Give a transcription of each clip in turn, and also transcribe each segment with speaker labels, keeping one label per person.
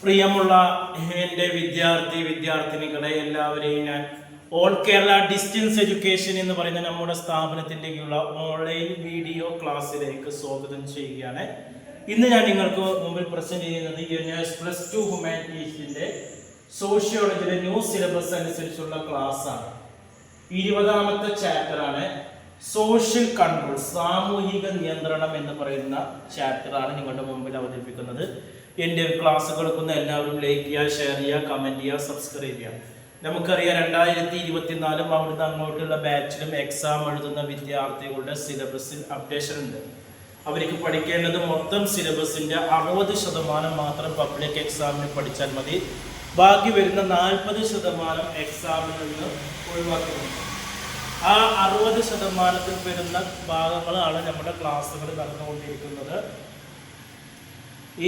Speaker 1: പ്രിയമുള്ള എൻ്റെ വിദ്യാർത്ഥിനികളെ എല്ലാവരെയും ഞാൻ ഓൾ കേരള ഡിസ്റ്റൻസ് എഡ്യൂക്കേഷൻ എന്ന് പറയുന്ന നമ്മുടെ സ്ഥാപനത്തിൻ്റെയുള്ള ഓൺലൈൻ വീഡിയോ ക്ലാസ്സിലേക്ക് സ്വാഗതം ചെയ്യുകയാണ്. ഇന്ന് ഞാൻ നിങ്ങൾക്ക് മുമ്പിൽ പ്രസന്റ് ചെയ്യുന്നത് +2 ഹ്യൂമാനിറ്റീസിൻ്റെ സോഷ്യോളജിയുടെ ന്യൂ സിലബസ് അനുസരിച്ചുള്ള ക്ലാസ്സാണ്. 20ാമത്തെ ചാപ്റ്ററാണ് സോഷ്യൽ കൺട്രോൾ, സാമൂഹിക നിയന്ത്രണം എന്ന് പറയുന്ന ചാപ്റ്ററാണ് നിങ്ങളുടെ മുമ്പിൽ അവതരിപ്പിക്കുന്നത്. എൻ്റെ ക്ലാസ് കേൾക്കുന്ന എല്ലാവരും ലൈക്ക് ചെയ്യുക, ഷെയർ ചെയ്യുക, കമൻറ്റ് ചെയ്യുക, സബ്സ്ക്രൈബ് ചെയ്യുക. നമുക്കറിയാം 2024 അവിടുന്ന് അങ്ങോട്ടുള്ള ബാച്ചിലും എക്സാം എഴുതുന്ന വിദ്യാർത്ഥികളുടെ സിലബസിൽ അപ്ഡേഷൻ ഉണ്ട്. അവർക്ക് പഠിക്കേണ്ടത് മൊത്തം സിലബസിൻ്റെ 60% മാത്രം പബ്ലിക് എക്സാമിന് പഠിച്ചാൽ മതി. ബാക്കി വരുന്ന 40% എക്സാമിൽ നിന്ന് ഒഴിവാക്കുന്നുണ്ട്. ആ 60% വരുന്ന ഭാഗങ്ങളാണ് നമ്മുടെ ക്ലാസ്സുകൾ നടന്നുകൊണ്ടിരിക്കുന്നത്.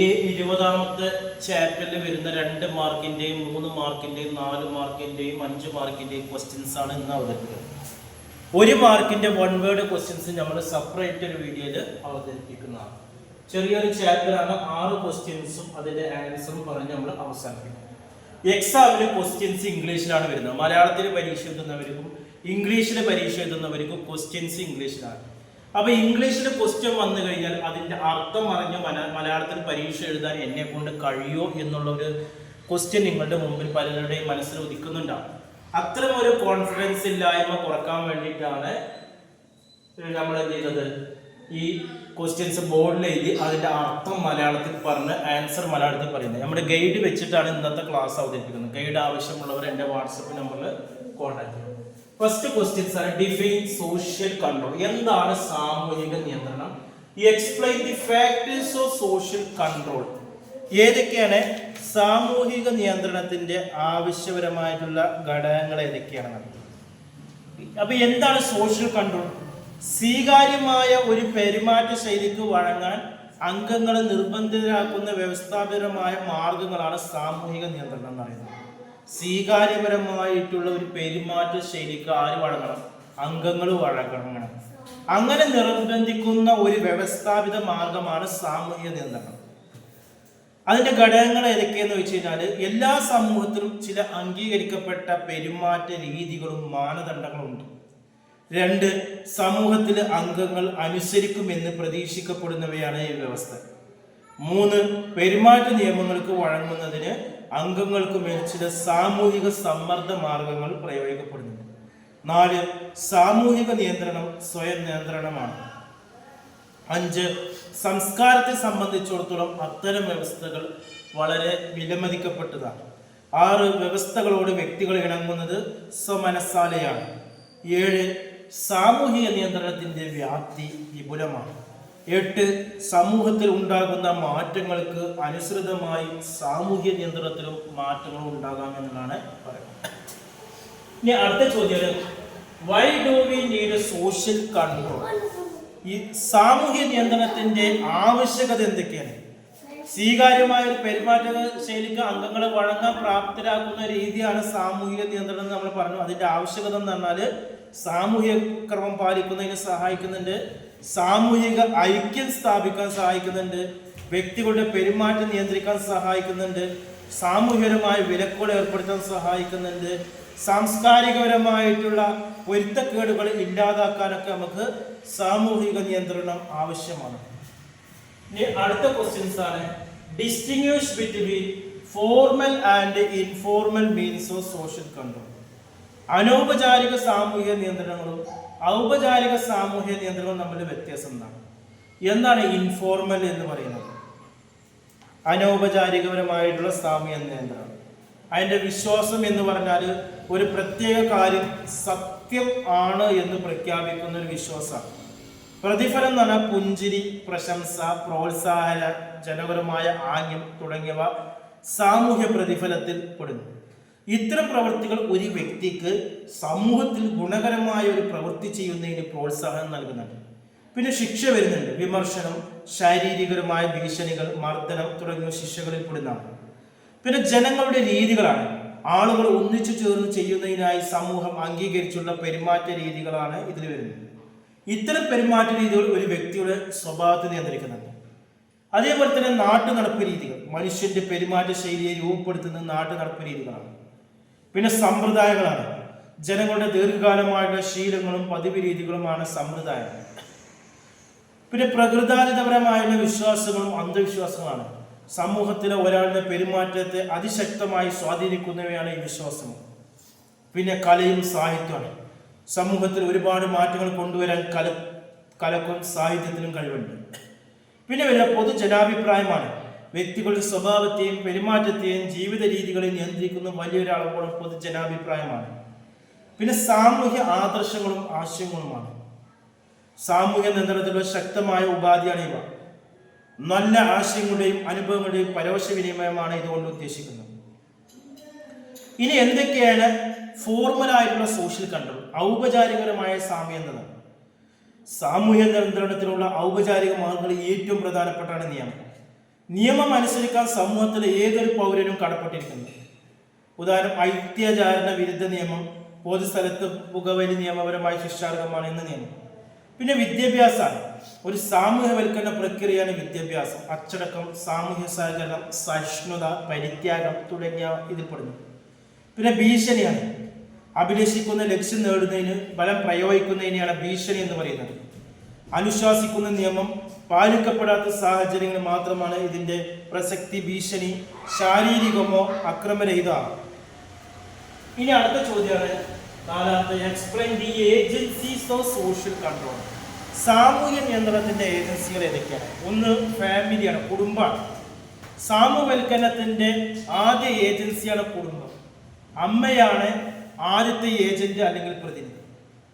Speaker 1: ഈ 20ാമത്തെ ചാപ്റ്ററിൽ വരുന്ന 2 മാർക്കിൻ്റെയും 3 മാർക്കിൻ്റെയും 4 മാർക്കിൻ്റെയും 5 മാർക്കിൻ്റെയും ക്വസ്റ്റ്യൻസ് ആണ് ഇന്ന് അവതരിപ്പിക്കുന്നത്. 1 മാർക്കിൻ്റെ 1 വേർഡ് ക്വസ്റ്റ്യൻസ് നമ്മൾ സെപ്പറേറ്റ് ഒരു വീഡിയോയിൽ അവതരിപ്പിക്കുന്നതാണ്. ചെറിയൊരു ചാപ്റ്ററാണ്. 6 ക്വസ്റ്റ്യൻസും അതിൻ്റെ ആൻസറും പറഞ്ഞ് നമ്മൾ അവസാനിപ്പിക്കും. എക്സാമിന് ക്വസ്റ്റ്യൻസ് ഇംഗ്ലീഷിലാണ് വരുന്നത്. മലയാളത്തിൽ പരീക്ഷ എഴുതുന്നവർക്കും ഇംഗ്ലീഷിൽ പരീക്ഷ എഴുതുന്നവർക്കും ക്വസ്റ്റ്യൻസ് ഇംഗ്ലീഷിലാണ്. അപ്പോൾ ഇംഗ്ലീഷിൽ ക്വസ്റ്റ്യൻ വന്നു കഴിഞ്ഞാൽ അതിൻ്റെ അർത്ഥം അറിഞ്ഞ് മലയാളത്തിൽ പരീക്ഷ എഴുതാൻ എന്നെ കൊണ്ട് കഴിയോ എന്നുള്ളൊരു ക്വസ്റ്റ്യൻ നിങ്ങളുടെ മുമ്പിൽ പലരുടെയും മനസ്സിൽ ഉദിക്കുന്നുണ്ടാവും. അത്തരം ഒരു കോൺഫിഡൻസ് ഇല്ലായ്മ കുറക്കാൻ വേണ്ടിയിട്ടാണ് നമ്മൾ എന്ത് ചെയ്യുന്നത്, ഈ ക്വസ്റ്റ്യൻസ് ബോർഡിൽ എഴുതി അതിൻ്റെ അർത്ഥം മലയാളത്തിൽ പറഞ്ഞ് ആൻസർ മലയാളത്തിൽ പറയുന്നത്. നമ്മുടെ ഗൈഡ് വെച്ചിട്ടാണ് ഇന്നത്തെ ക്ലാസ് അവതരിപ്പിക്കുന്നത്. ഗൈഡ് ആവശ്യമുള്ളവർ എൻ്റെ വാട്സപ്പ് നമ്പറിൽ കോൺടാക്ട് ചെയ്യും. ഫസ്റ്റ് ക്വസ്റ്റ്യൻസ് ആണ് ഡിഫൈൻ സോഷ്യൽ കൺട്രോൾ. എന്താണ് സാമൂഹിക നിയന്ത്രണം? Explain the factors of social control. ഏതൊക്കെയാണ് സാമൂഹിക നിയന്ത്രണത്തിന്റെ ആവശ്യപരമായിട്ടുള്ള ഘടകങ്ങൾ ഏതൊക്കെയാണ്? അപ്പൊ എന്താണ് സോഷ്യൽ കൺട്രോൾ? സ്വീകാര്യമായ ഒരു പെരുമാറ്റ ശൈലിക്ക് വഴങ്ങാൻ അംഗങ്ങളെ നിർബന്ധിതരാക്കുന്ന വ്യവസ്ഥാപിതമായ മാർഗങ്ങളാണ് സാമൂഹിക നിയന്ത്രണം എന്ന് പറയുന്നത്. സ്വീകാര്യപരമായിട്ടുള്ള ഒരു പെരുമാറ്റ ശൈലിക്ക് ആര് വഴങ്ങണം? അംഗങ്ങൾ വഴങ്ങണം. അങ്ങനെ നിർബന്ധിക്കുന്ന ഒരു വ്യവസ്ഥാപിത മാർഗമാണ് സാമൂഹിക നിയന്ത്രണം. അതിന്റെ ഘടകങ്ങൾ ഏതൊക്കെയെന്ന് വെച്ച് കഴിഞ്ഞാൽ, എല്ലാ സമൂഹത്തിലും ചില അംഗീകരിക്കപ്പെട്ട പെരുമാറ്റ രീതികളും മാനദണ്ഡങ്ങളും ഉണ്ട്. 2, സമൂഹത്തിലെ അംഗങ്ങൾ അനുസരിക്കുമെന്ന് പ്രതീക്ഷിക്കപ്പെടുന്നവയാണ് ഈ വ്യവസ്ഥ. 3, പെരുമാറ്റ നിയമങ്ങൾക്ക് വഴങ്ങുന്നതിന് അംഗങ്ങൾക്ക് മേൽ ചില സാമൂഹിക സമ്മർദ്ദ മാർഗങ്ങൾ പ്രയോഗിക്കപ്പെടുന്നുണ്ട്. 4, സാമൂഹിക നിയന്ത്രണം സ്വയം നിയന്ത്രണമാണ്. 5, സംസ്കാരത്തെ സംബന്ധിച്ചിടത്തോളം അത്തരം വ്യവസ്ഥകൾ വളരെ വിലമതിക്കപ്പെട്ടതാണ്. 6, വ്യവസ്ഥകളോട് വ്യക്തികൾ ഇണങ്ങുന്നത് സ്വമനസ്സാലെയാണ്. 7, സാമൂഹിക നിയന്ത്രണത്തിന്റെ വ്യാപ്തി വിപുലമാണ്. 8, സമൂഹത്തിൽ ഉണ്ടാകുന്ന മാറ്റങ്ങൾക്ക് അനുസൃതമായി സാമൂഹ്യ നിയന്ത്രണത്തിലും മാറ്റങ്ങൾ ഉണ്ടാകാം എന്നതാണ് പറയുന്നത്. ഇനി അടുത്ത ചോദ്യം, why do we need social control? ഈ സാമൂഹ്യ നിയന്ത്രണത്തിന്റെ ആവശ്യകത എന്തൊക്കെയാണ്? സ്വീകാര്യമായ ഒരു പെരുമാറ്റ ശൈലിക്ക് അംഗങ്ങളെ വഴങ്ങാൻ പ്രാപ്തരാക്കുന്ന രീതിയാണ് സാമൂഹിക നിയന്ത്രണം എന്ന് നമ്മൾ പറഞ്ഞു. അതിന്റെ ആവശ്യകത എന്ന് പറഞ്ഞാൽ സാമൂഹിക ക്രമം പാലിക്കുന്നതിന് സഹായിക്കുന്നുണ്ട്, സാമൂഹിക ഐക്യം സ്ഥാപിക്കാൻ സഹായിക്കുന്നുണ്ട്, വ്യക്തികളുടെ പെരുമാറ്റം നിയന്ത്രിക്കാൻ സഹായിക്കുന്നുണ്ട്, സാമൂഹികപരമായ വിലക്കുകൾ ഏർപ്പെടുത്താൻ സഹായിക്കുന്നുണ്ട്, സാംസ്കാരികപരമായിട്ടുള്ള പൊരുത്തക്കേടുകൾ ഇല്ലാതാക്കാനൊക്കെ നമുക്ക് സാമൂഹിക നിയന്ത്രണം ആവശ്യമാണ്. ഇനി അടുത്ത ക്വസ്റ്റ്യൻസ് ആണ്, distinguish between formal and informal means of social control. അനൗപചാരിക സാമൂഹിക നിയന്ത്രണങ്ങളും ഔപചാരിക സാമൂഹിക നിയന്ത്രണവും തമ്മിൽ വ്യത്യാസം എന്താണ് ഇൻഫോർമൽ എന്ന് പറയുന്നത്? അനൗപചാരികപരമായിട്ടുള്ള സാമൂഹിക നിയന്ത്രണം, അതിൻ്റെ വിശ്വാസം എന്ന് പറഞ്ഞാൽ ഒരു പ്രത്യേക കാര്യം സത്യം ആണ് എന്ന് പ്രഖ്യാപിക്കുന്ന ഒരു വിശ്വാസമാണ്. പ്രതിഫലം എന്ന് പറഞ്ഞാൽ പുഞ്ചിരി, പ്രശംസ, പ്രോത്സാഹന, ജനപരമായ ആംഗ്യം തുടങ്ങിയവ സാമൂഹ്യ പ്രതിഫലത്തിൽ പെടുന്നു. ഇത്തരം പ്രവൃത്തികൾ ഒരു വ്യക്തിക്ക് സമൂഹത്തിൽ ഗുണകരമായ ഒരു പ്രവൃത്തി ചെയ്യുന്നതിന് പ്രോത്സാഹനം നൽകുന്നുണ്ട്. പിന്നെ ശിക്ഷ വരുന്നുണ്ട്. വിമർശനം, ശാരീരികപരമായ ഭീഷണികൾ, മർദ്ദനം തുടങ്ങിയ ശിക്ഷകളിൽ പെടുന്നതാണ്. പിന്നെ ജനങ്ങളുടെ രീതികളാണ്. ആളുകൾ ഒന്നിച്ചു ചേർന്ന് ചെയ്യുന്നതിനായി സമൂഹം അംഗീകരിച്ചുള്ള പെരുമാറ്റ രീതികളാണ് ഇതിൽ വരുന്നത്. ഇത്തരം പെരുമാറ്റ രീതികൾ ഒരു വ്യക്തിയുടെ സ്വഭാവത്തെ നിയന്ത്രിക്കുന്നുണ്ട്. അതേപോലെ തന്നെ നാട്ടു നടപ്പ് രീതികൾ, മനുഷ്യന്റെ പെരുമാറ്റ ശൈലിയെ രൂപപ്പെടുത്തുന്ന നാട്ടു നടപ്പ് രീതികളാണ്. പിന്നെ സമ്പ്രദായങ്ങളാണ്, ജനങ്ങളുടെ ദീർഘകാലമായുള്ള ശീലങ്ങളും പതിവ് രീതികളുമാണ് സമ്പ്രദായം. പിന്നെ പ്രകൃതാതീതപരമായുള്ള വിശ്വാസങ്ങളും അന്ധവിശ്വാസങ്ങളാണ്. സമൂഹത്തിലെ ഒരാളുടെ പെരുമാറ്റത്തെ അതിശക്തമായി സ്വാധീനിക്കുന്നവയാണ് ഈ വിശ്വാസങ്ങൾ. പിന്നെ കലയും സാഹിത്യമാണ്. സമൂഹത്തിൽ ഒരുപാട് മാറ്റങ്ങൾ കൊണ്ടുവരാൻ കലക്കും സാഹിത്യത്തിനും കഴിവുണ്ട്. പിന്നെ വരുന്ന പൊതുജനാഭിപ്രായമാണ്. വ്യക്തികളുടെ സ്വഭാവത്തെയും പെരുമാറ്റത്തെയും ജീവിത രീതികളെയും നിയന്ത്രിക്കുന്ന വലിയൊരളവോളം പൊതുജനാഭിപ്രായമാണ്. പിന്നെ സാമൂഹ്യ ആദർശങ്ങളും ആശയങ്ങളുമാണ്. സാമൂഹ്യ നിയന്ത്രണത്തിലുള്ള ശക്തമായ ഉപാധിയാണ് ഇവ. നല്ല ആശയങ്ങളുടെയും അനുഭവങ്ങളുടെയും പരോക്ഷ വിനിമയമാണ് ഇതുകൊണ്ട് ഉദ്ദേശിക്കുന്നത്. ഇനി എന്തൊക്കെയാണ് ഫോർമലായിട്ടുള്ള സോഷ്യൽ കൺട്രോൾ, ഔപചാരികപരമായ സാമ്യത? സാമൂഹ്യ നിയന്ത്രണത്തിലുള്ള ഔപചാരിക മാർഗങ്ങളിൽ ഏറ്റവും പ്രധാനപ്പെട്ടാണ് നിയമം. നിയമം അനുസരിക്കാൻ സമൂഹത്തിലെ ഏതൊരു പൗരനും കടപ്പെട്ടിരിക്കുന്നു. ഉദാഹരണം, അത്യാചാരണ വിരുദ്ധ നിയമം, പൊതുസ്ഥലത്ത് പുകവലി നിയമപരമായി ശിക്ഷാർഹമാണ് എന്ന നിയമം. പിന്നെ വിദ്യാഭ്യാസമാണ്. ഒരു സാമൂഹ്യവൽക്കരണ പ്രക്രിയയാണ് വിദ്യാഭ്യാസം. അച്ചടക്കം, സാമൂഹ്യ സഹകരണം, സഹിഷ്ണുത, പരിത്യാഗം തുടങ്ങിയ ഇതിൽപ്പെടുന്നു. പിന്നെ ഭീഷണിയാണ്. അഭിലഷിക്കുന്ന ലക്ഷ്യം നേടുന്നതിന് ബലം പ്രയോഗിക്കുന്നതിനെയാണ് ഭീഷണി എന്ന് പറയുന്നത്. അനുശാസിക്കുന്ന നിയമം പാലിക്കപ്പെടാത്ത സാഹചര്യങ്ങൾ മാത്രമാണ് ഇതിൻ്റെ പ്രസക്തി. ഭീഷണി ശാരീരികമോ അക്രമരഹിതമാണ്. ഇനി അടുത്ത ചോദ്യമാണ് നാലാമത്തെ, explain the agencies of social control. സാമൂഹ്യ നിയന്ത്രണത്തിന്റെ ഏജൻസികൾ ഏതൊക്കെയാണ്? ഒന്ന് ഫാമിലിയാണ്, കുടുംബമാണ്. സാമൂഹ്യവൽക്കരണത്തിന്റെ ആദ്യ ഏജൻസിയാണ് കുടുംബം. അമ്മയാണ് ആദ്യത്തെ ഏജന്റ് അല്ലെങ്കിൽ പ്രതിനിധി.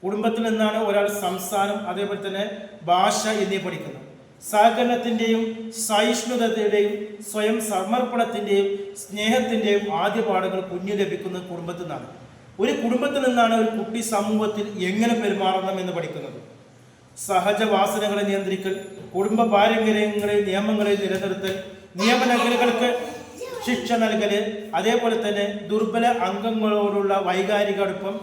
Speaker 1: കുടുംബത്തിൽ നിന്നാണ് ഒരാൾ സംസാരം, അതേപോലെ തന്നെ ഭാഷ എന്നിവ പഠിക്കുന്നത്. സഹകരണത്തിന്റെയും സഹിഷ്ണുതയുടെയും സ്വയം സമർപ്പണത്തിന്റെയും സ്നേഹത്തിന്റെയും ആദ്യ പാഠങ്ങൾ കുഞ്ഞു ലഭിക്കുന്നത് കുടുംബത്തിൽ നിന്നാണ്. ഒരു കുടുംബത്തിൽ നിന്നാണ് ഒരു കുട്ടി സമൂഹത്തിൽ എങ്ങനെ പെരുമാറണം എന്ന് പഠിക്കുന്നത്. സഹജവാസനകളെ നിയന്ത്രിക്കൽ, കുടുംബ പാരമ്പര്യങ്ങളെ നിയമങ്ങളെ നിലനിർത്തൽ, നിയമലംഘനങ്ങൾക്ക് ശിക്ഷ നൽകല്, അതേപോലെ തന്നെ ദുർബല അംഗങ്ങളോടുള്ള വൈകാരിക അടുപ്പം,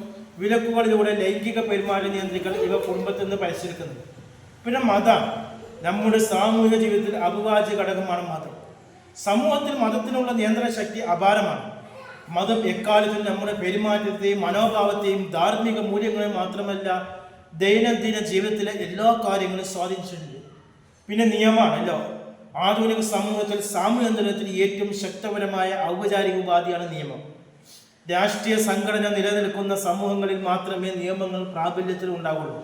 Speaker 1: വിലക്കുകളിലൂടെ ലൈംഗിക പെരുമാറ്റം നിയന്ത്രിക്കൽ, ഇവ കുടുംബത്തിൽ നിന്ന് പരിശീലിക്കുന്നത്. പിന്നെ മതം നമ്മുടെ സാമൂഹിക ജീവിതത്തിൽ അവിഭാജ്യ ഘടകമാണ്. മതം സമൂഹത്തിൽ മതത്തിനുള്ള നിയന്ത്രണ ശക്തി അപാരമാണ്. മതം എക്കാലത്തും നമ്മുടെ പെരുമാറ്റത്തെയും മനോഭാവത്തെയും ധാർമ്മിക മൂല്യങ്ങളെയും മാത്രമല്ല ദൈനംദിന ജീവിതത്തിലെ എല്ലാ കാര്യങ്ങളും സ്വാധീനിച്ചിട്ടുണ്ട്. പിന്നെ നിയമമാണല്ലോ. ആധുനിക സമൂഹത്തിൽ സാമൂഹ്യ നിയന്ത്രണത്തിന് ഏറ്റവും ശക്തപരമായ ഔപചാരിക ഉപാധിയാണ് നിയമം. രാഷ്ട്രീയ സംഘടന നിലനിൽക്കുന്ന സമൂഹങ്ങളിൽ മാത്രമേ നിയമങ്ങൾ പ്രാബല്യത്തിൽ ഉണ്ടാവുള്ളൂ.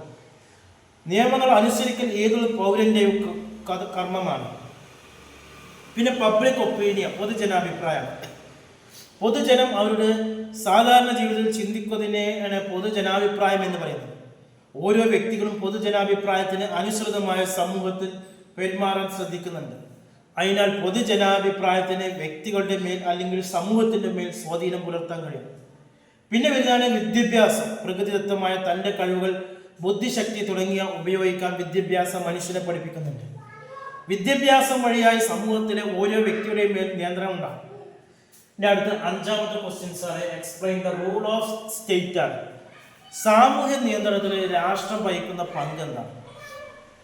Speaker 1: നിയമങ്ങൾ അനുസരിക്കൽ ഏതൊരു പൗരന്റെയും കർമ്മമാണ്. പിന്നെ പബ്ലിക് ഒപ്പീനിയൻ, പൊതുജനാഭിപ്രായം. പൊതുജനം അവരുടെ സാധാരണ ജീവിതത്തിൽ ചിന്തിക്കുന്നതിനെയാണ് പൊതുജനാഭിപ്രായം എന്ന് പറയുന്നത്. ഓരോ വ്യക്തികളും പൊതുജനാഭിപ്രായത്തിന് അനുസൃതമായ സമൂഹത്തിൽ പെരുമാറാൻ ശ്രദ്ധിക്കുന്നുണ്ട്. അതിനാൽ പൊതുജനാഭിപ്രായത്തിന് വ്യക്തികളുടെ മേൽ അല്ലെങ്കിൽ സമൂഹത്തിൻ്റെ മേൽ സ്വാധീനം പുലർത്താൻ കഴിയും. പിന്നെ വരുന്നതാണ് വിദ്യാഭ്യാസം. പ്രകൃതിദത്തമായ തൻ്റെ കഴിവുകൾ, ബുദ്ധിശക്തി തുടങ്ങിയ ഉപയോഗിക്കാൻ വിദ്യാഭ്യാസം മനുഷ്യനെ പഠിപ്പിക്കുന്നുണ്ട്. വിദ്യാഭ്യാസം വഴിയായി സമൂഹത്തിലെ ഓരോ വ്യക്തിയുടെയും മേൽ നിയന്ത്രണം ഉണ്ടാകും. ഇനി അടുത്ത അഞ്ചാമത്തെ ക്വസ്റ്റ്യൻസ് ആണ്, explain the rule of state ആണ്. സാമൂഹ്യ നിയന്ത്രണത്തിൽ രാഷ്ട്രം വഹിക്കുന്ന പങ്ക് എന്താണ്?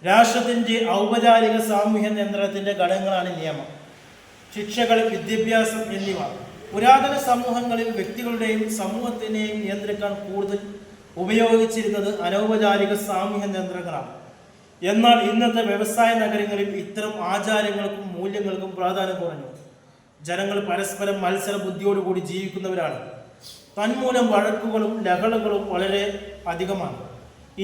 Speaker 1: രാഷ്ട്രത്തിൻ്റെ ഔപചാരിക സാമൂഹ്യ നിയന്ത്രണത്തിൻ്റെ ഘടകങ്ങളാണ് നിയമം, ശിക്ഷകൾ, വിദ്യാഭ്യാസം എന്നിവ. പുരാതന സമൂഹങ്ങളിൽ വ്യക്തികളുടെയും സമൂഹത്തിനെയും നിയന്ത്രിക്കാൻ കൂടുതൽ ഉപയോഗിച്ചിരുന്നത് അനൗപചാരിക സാമൂഹ്യ നിയന്ത്രണങ്ങളാണ്. എന്നാൽ ഇന്നത്തെ വ്യവസായ നഗരങ്ങളിൽ ഇത്തരം ആചാരങ്ങൾക്കും മൂല്യങ്ങൾക്കും പ്രാധാന്യം കുറഞ്ഞു. ജനങ്ങൾ പരസ്പരം മത്സര ബുദ്ധിയോടുകൂടി ജീവിക്കുന്നവരാണ്. തന്മൂലം വഴക്കുകളും ലഹളകളും വളരെ അധികമാണ്.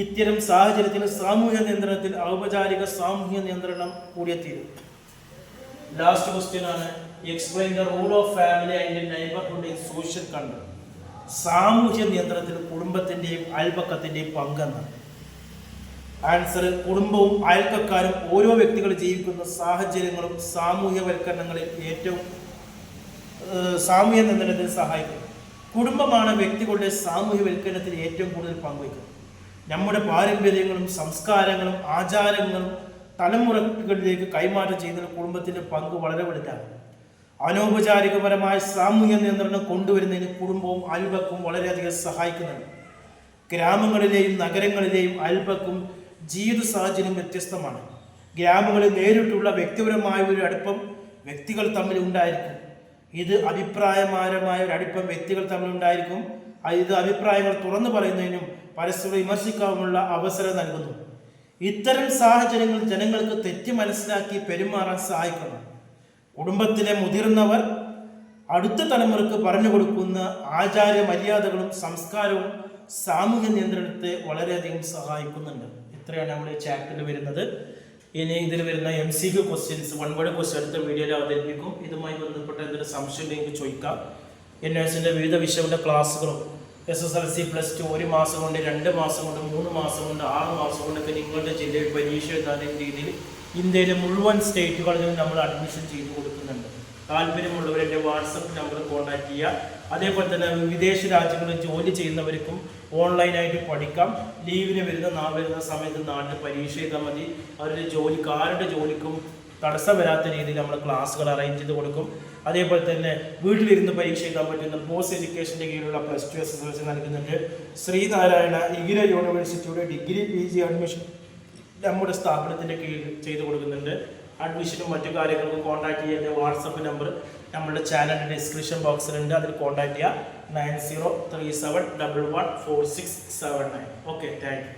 Speaker 1: ഇത്തരം സാഹചര്യത്തിൽ സാമൂഹ്യ നിയന്ത്രണത്തിൽ ഔപചാരിക സാമൂഹ്യ നിയന്ത്രണം കൂടിയെത്തിയിരുന്നു. ലാസ്റ്റ് ക്വസ്റ്റ്യൻ ആണ്, explain the rule of family and neighbourhood in social control. സാമൂഹ്യ നിയന്ത്രണത്തിൽ കുടുംബത്തിൻ്റെയും അയൽപക്കത്തിൻ്റെയും പങ്കെന്താണ്? ആൻസർ, കുടുംബവും അയൽക്കാരും ഓരോ വ്യക്തികൾ ജീവിക്കുന്ന സാഹചര്യങ്ങളും സാമൂഹ്യവൽക്കരണങ്ങളിൽ ഏറ്റവും സാമൂഹ്യ നിയന്ത്രണത്തിൽ സഹായിക്കുന്നു. കുടുംബമാണ് വ്യക്തികളുടെ സാമൂഹ്യവൽക്കരണത്തിൽ ഏറ്റവും കൂടുതൽ പങ്കുവയ്ക്കുന്നത്. നമ്മുടെ പാരമ്പര്യങ്ങളും സംസ്കാരങ്ങളും ആചാരങ്ങളും തലമുറകളിലേക്ക് കൈമാറ്റം ചെയ്യുന്നതിൽ കുടുംബത്തിൻ്റെ പങ്ക് വളരെ വലുതാണ്. അനൗപചാരികപരമായ സാമൂഹ്യ നിയന്ത്രണം കൊണ്ടുവരുന്നതിന് കുടുംബവും അയൽപക്കവും വളരെയധികം സഹായിക്കുന്നുണ്ട്. ഗ്രാമങ്ങളിലെയും നഗരങ്ങളിലെയും അയൽപക്കും ജീവിത സാഹചര്യം വ്യത്യസ്തമാണ്. ഗ്രാമങ്ങളിൽ നേരിട്ടുള്ള വ്യക്തിപരമായ ഒരു അടുപ്പം വ്യക്തികൾ തമ്മിൽ ഉണ്ടായിരിക്കും. ഇത് അഭിപ്രായപരമായ ഒരു അടുപ്പം വ്യക്തികൾ തമ്മിൽ ഉണ്ടായിരിക്കും. ഇത് അഭിപ്രായങ്ങൾ തുറന്നു പറയുന്നതിനും പരസ്പരം വിമർശിക്കാനുള്ള അവസരം നൽകുന്നു. ഇത്തരം സാഹചര്യങ്ങൾ ജനങ്ങൾക്ക് തെറ്റ് മനസ്സിലാക്കി പെരുമാറാൻ സഹായിക്കുന്നു. കുടുംബത്തിലെ മുതിർന്നവർ അടുത്ത തലമുറക്ക് പറഞ്ഞു കൊടുക്കുന്ന ആചാര മര്യാദകളും സംസ്കാരവും സാമൂഹ്യ നിയന്ത്രണത്തെ വളരെയധികം സഹായിക്കുന്നുണ്ട്. ഇത്രയാണ് നമ്മൾ ഈ ചാപ്റ്ററിൽ വരുന്നത്. ഇനി ഇതിൽ വരുന്ന MCQ questions, one word question അടുത്ത വീഡിയോയിൽ അവതരിപ്പിക്കും. ഇതുമായി ബന്ധപ്പെട്ട എന്തൊരു സംശയം ഉണ്ടെങ്കിൽ ചോദിക്കാം. NSന്റെ വിവിധ വിഷയങ്ങളുടെ ക്ലാസ്സുകളും SSLC +2 1 മാസം കൊണ്ട് 2 മാസം കൊണ്ട് 3 മാസം കൊണ്ട് 6 മാസം കൊണ്ടൊക്കെ നിങ്ങളുടെ ജില്ലയിൽ പരീക്ഷ എഴുതാൻ രീതിയിൽ ഇന്ത്യയിലെ മുഴുവൻ സ്റ്റേറ്റുകളിലും നമ്മൾ അഡ്മിഷൻ ചെയ്തു കൊടുക്കുന്നുണ്ട്. താല്പര്യമുള്ളവർ എൻ്റെ വാട്സപ്പ് നമ്പർ കോൺടാക്ട് ചെയ്യുക. അതേപോലെ തന്നെ വിദേശ രാജ്യങ്ങളിൽ ജോലി ചെയ്യുന്നവർക്കും ഓൺലൈനായിട്ട് പഠിക്കാം. ലീവിന് വരുന്ന സമയത്ത് നാട്ടിൽ പരീക്ഷ എഴുതാൻ മതി. അവരുടെ ആരുടെ ജോലിക്കും തടസ്സം വരാത്ത രീതിയിൽ നമ്മൾ ക്ലാസ്സുകൾ അറേഞ്ച് ചെയ്ത് കൊടുക്കും. അതേപോലെ തന്നെ വീട്ടിലിരുന്ന് പരീക്ഷ എഴുതാൻ പറ്റുന്ന പോസ്റ്റ് എഡ്യൂക്കേഷൻ്റെ കീഴിലുള്ള +2 SSLC നൽകുന്നുണ്ട്. ശ്രീനാരായണ ഇഗ്ര യൂണിവേഴ്സിറ്റിയുടെ ഡിഗ്രി PG അഡ്മിഷൻ നമ്മുടെ സ്ഥാപനത്തിൻ്റെ കീഴിൽ ചെയ്തു കൊടുക്കുന്നുണ്ട്. അഡ്മിഷനും മറ്റു കാര്യങ്ങൾക്കും കോൺടാക്ട് ചെയ്യുന്ന വാട്സപ്പ് നമ്പർ നമ്മുടെ ചാനലിൻ്റെ ഡിസ്ക്രിപ്ഷൻ ബോക്സിലുണ്ട്. അതിൽ കോൺടാക്ട് ചെയ്യുക 9037114679. Okay, thank you.